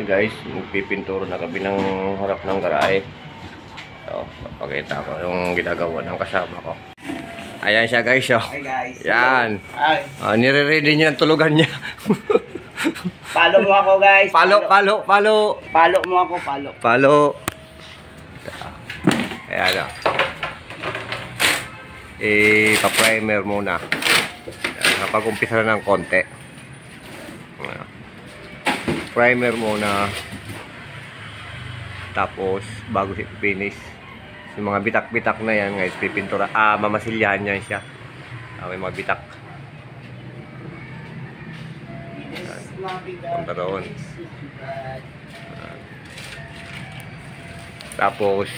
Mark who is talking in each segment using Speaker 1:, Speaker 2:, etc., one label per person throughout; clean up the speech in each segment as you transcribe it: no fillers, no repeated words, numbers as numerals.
Speaker 1: Ayan guys, magpipinturo na kami ng harap ng garahe. So, papakita ko yung ginagawa ng kasama ko. Ayan siya guys, oh.
Speaker 2: Hi guys.
Speaker 1: Yan.
Speaker 2: Hi.
Speaker 1: Nire-ready niya ang tulugan niya.
Speaker 2: Follow mo ako guys.
Speaker 1: Follow.
Speaker 2: Follow mo ako, follow.
Speaker 1: Follow. Ayan, oh. Pa-primer muna. Kapag umpisa na ng konti. Primer muna. Tapos, bago i-finish. Yung mga bitak-bitak na yan, guys, pipintura. Mamasilyahan niya siya. May mga bitak. Punta doon. Tapos,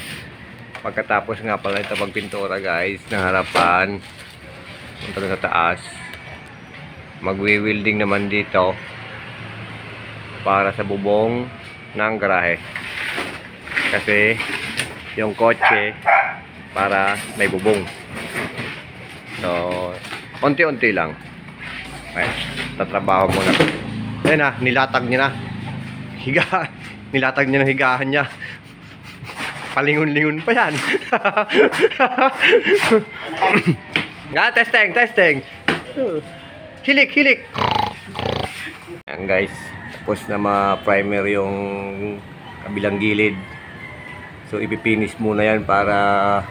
Speaker 1: pagkatapos nga pala ito magpintura, guys, ng harapan, punta na sa taas. Magwi-welding naman dito para sa bubong ng garahe. Kasi, yung kotse para may bubong. So, unti-unti lang. Okay, tatrabaho muna. Ayan na, nilatag niya na. Nilatag niya na higahan niya. Palingon-lingon pa yan. Testing. Hilik. Ayan guys, tapos na ma-primer yung kabilang gilid. So, ipipinish muna yan para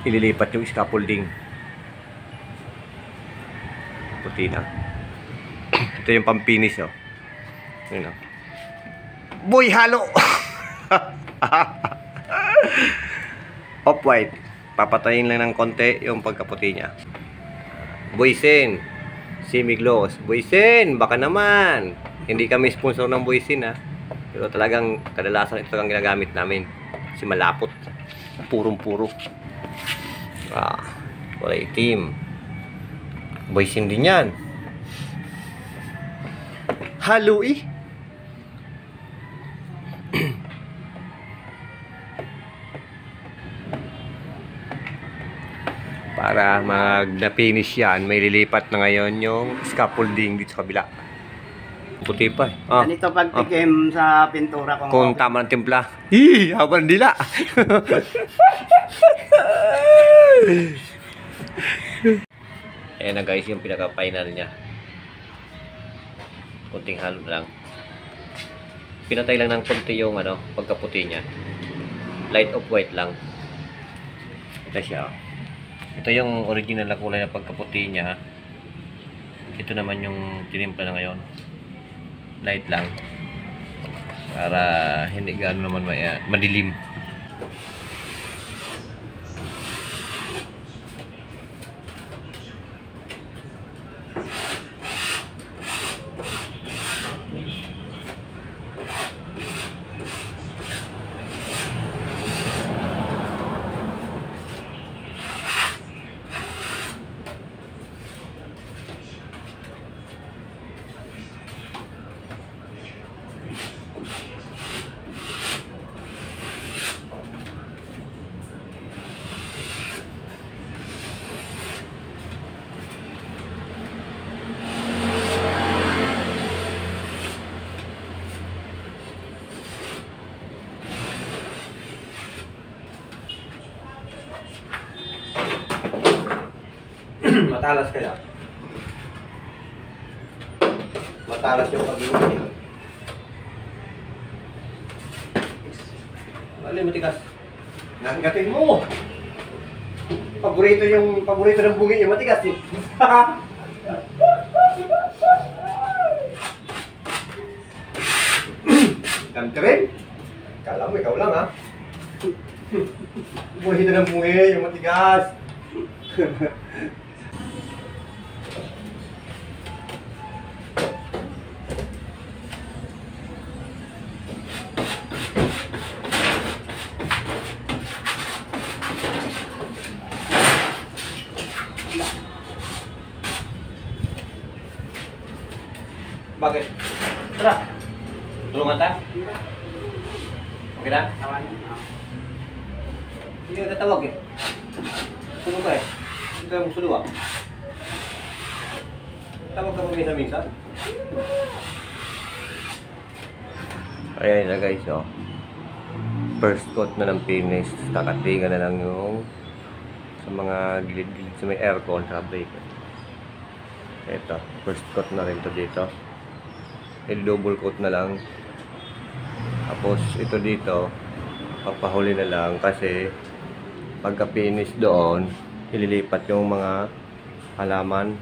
Speaker 1: ililipat yung scaffolding. Puti na. Ito yung pampinis, oh. Yun, oh. Boy, halo! Off-white. Papatayin lang ng konti yung pagkaputi niya. Boysen. Semi-gloss. Boysen, baka naman. Hindi kami sponsor ng Boysen, ha. Pero talagang kadalasan ito ang ginagamit namin. Kasi malapot. Purong-puro. Kulay itim. Boysen din yan. Halo eh. Para mag-finish yan, may lilipat na ngayon yung scaffolding dito sa kabila. Puti pa eh.
Speaker 2: Ganito pagtikim sa pintura ko.
Speaker 1: Kung tama ng timpla. Habang dila. Ayan na guys, yung pinaka-final niya. Kunting halo lang. Pinatay lang ng konti yung pagkaputi niya. Light of white lang. Ito siya. Ito yung original na kulay na pagkaputi niya. Ito naman yung tinimpla na ngayon. Light lang para hindi gaano naman madilim. Matalas kaya? Matalas yung pag-iwi. Alin matigas? Nanggatin mo! Paborito ng bungi yung matigas eh. Ganti rin? Kala mo ikaw lang ha? Paborito ng bungi yung matigas. Bakit? Tara. Tulungan ta? Okay na? Hindi ka tatawag eh. Tulong ka eh. Hindi ka mong suluwa. Tawag ka pa minsan-minsan. Ayan na guys, oh. First coat na ng finish. Kakatingan na lang yung sa mga gilid-gilid sa may aircon sa brake. Ito, first coat na rin to dito. Double coat na lang. Tapos ito dito, pagpahuli na lang kasi pagka finish doon, ililipat yung mga halaman.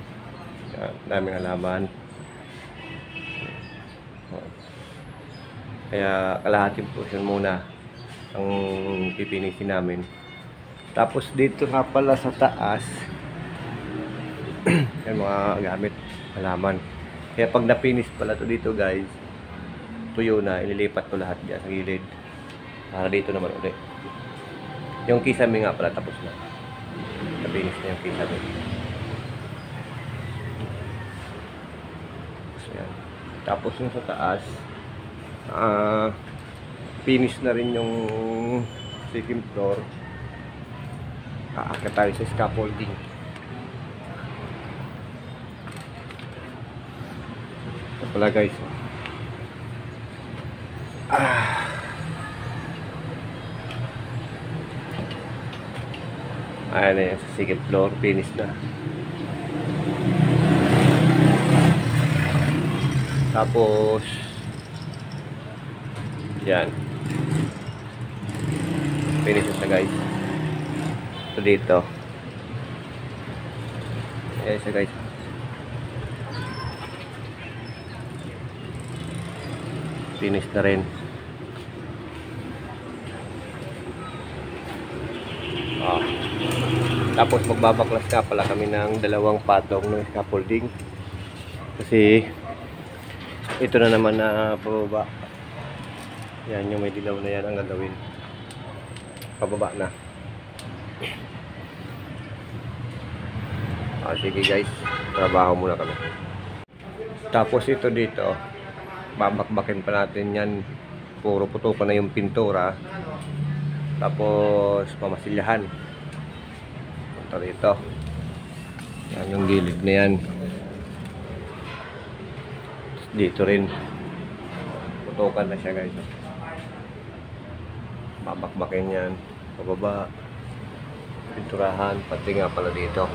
Speaker 1: Daming halaman. Kaya kalahating portion muna ang pipinisin namin. Tapos dito nga pala sa taas, yung mga gamit, halaman. Kaya pag na-finish pala to dito guys, tuyo na, ililipat ko lahat dyan sa gilid. Para dito naman ulit. Yung kisame nga pala tapos na. Na-finish na yung kisame. So, yan. Tapos yung sa taas, finish na rin yung second floor. Aakyat tayo sa scaffolding. Ito pala guys. Ayan na yan sa second floor. Finish na. Tapos yan. Finish na guys. Ito dito. Ayan siya guys. Finish na rin. Tapos magbabaklas ka pala kami ng dalawang patong ng scaffolding. Kasi ito na naman na pababa. Yan yung may dilaw na yan ang gagawin. Pababa na. Sige guys, trabaho muna kami. Tapos ito dito, babakbakin pa natin yan. Puro putukan na yung pintura. Tapos pamasilyahan. Punta dito. Yan yung gilid na yan. Dito rin. Putukan na siya guys. Babakbakin yan. Pababa. Pinturahan. Pati nga pala dito.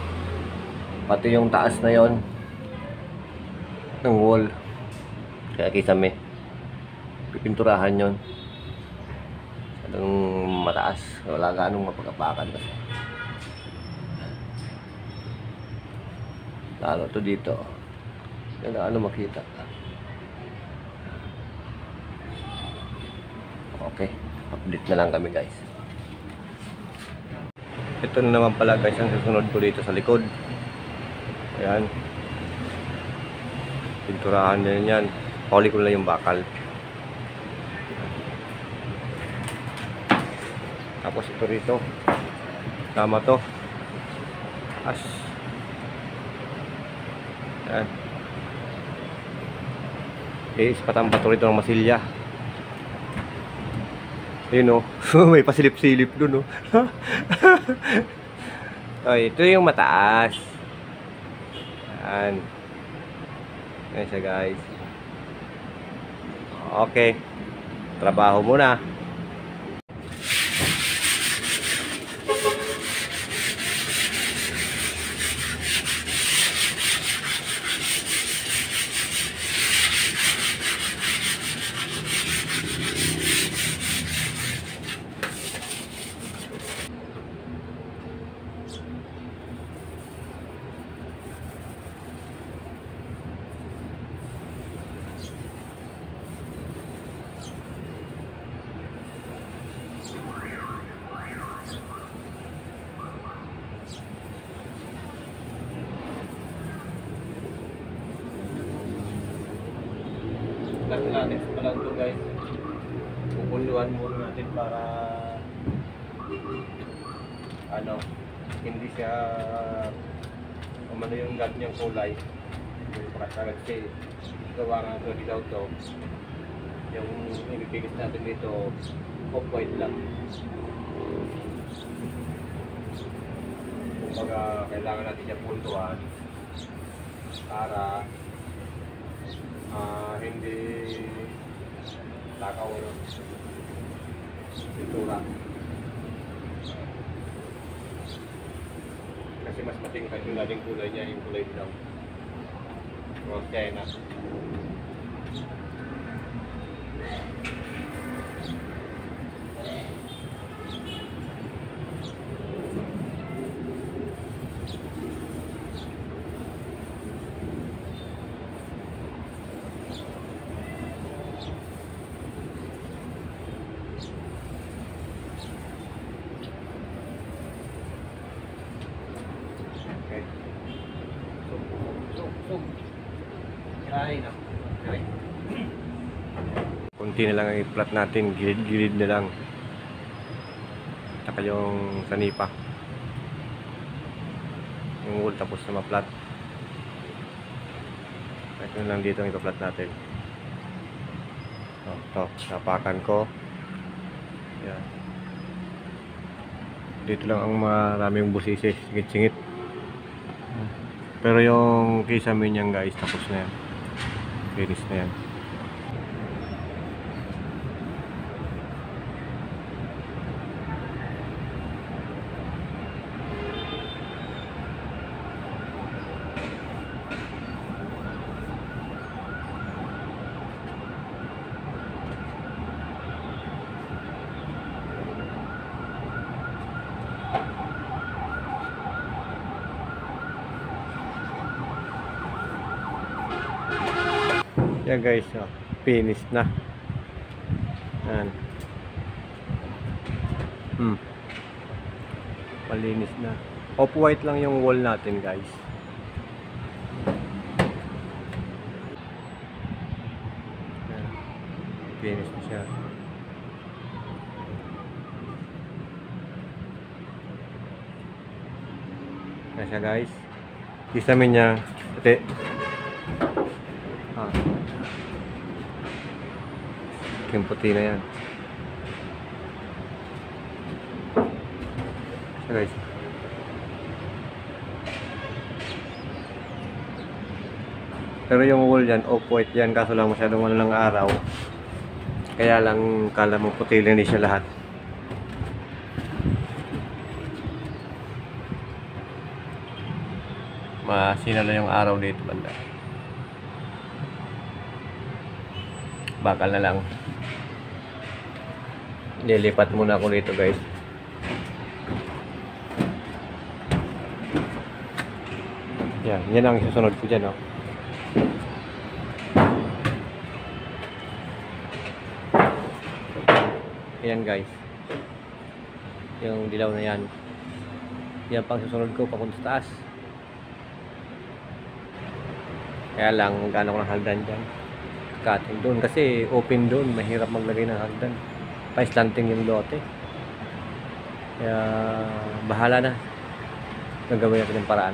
Speaker 1: Pati yung taas na yon ng wall. Kaya kisame. Pipinturahan yon. Anong mataas. Wala ganong mapagapakan kasi. Lalo to dito. Yan na ano makita. Okay. Update na lang kami guys. Ito na naman pala guys ang susunod ko dito sa likod. Ayan. Pinturahan din yan. Huli ko lang yung bakal. Tapos ito rito. Tama to. As. Ayan. Ispatan pa to rito ng masilya. Ayun o. May pasilip-silip dun o. Okay, ito yung mataas. Ayan. Ayan siya guys. Okay. Trabaho muna. Natin pa lang ito guys. Pupuluan muna natin para ano, hindi siya umano yung ganyang kulay. Yung pakasagad kasi gawa nga ito dilaw to. Yung ibibigit natin dito off-white lang. Kumbaga kailangan natin siya puntuan para hindi Takaw ano. Pintura. Kasi mas matingkad yung dating kulay niya, yung kulay brown. Rose China. Okay. So. Kirahin na. Okay. Kunti na lang ang i-flat natin, gilid-gilid na lang. Saka yung sanipa. Yung wool tapos na ma-flat. Ito na lang dito ang i-flat natin. Ito, napakan ko. Yan. Dito lang ang maraming busisi, singit-singit. Pero yung kisame niyan guys, tapos na yan. Finish na yan. Yan guys, finish na. Yan. Malinis na. Off-white lang yung wall natin guys. Yan. Finish na siya. Yan siya guys. Kisamin niya. Ate. Yung puti na yan. So guys. Pero yung wall yan, off-white yan. Kaso lang masyadong ano lang araw. Kaya lang kala mo puti lang din siya lahat. Masinala yung araw dito banda. Bakal na lang. Nilipat muna ako dito guys. Yan ang susunod ko dyan, oh. Ayan guys. Yung dilaw na yan. Yan pang susunod ko papunta sa taas. Kaya lang gaano ko ng hagdan dyan. Cutting doon kasi open doon, mahirap maglagay ng hagdan. Pa-slanting yung lote. Kaya bahala na. Nagawin natin ng paraan.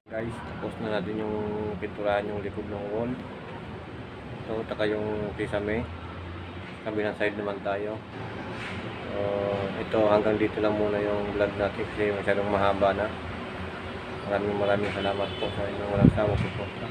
Speaker 1: Guys, tapos na natin yung pinturahan yung likod ng wall. So, taka yung kisame. Kabilang side naman tayo. So, ito hanggang dito lang muna yung vlog natin kasi masyadong mahaba na. Maraming salamat po sa inyong walang sawang suporta.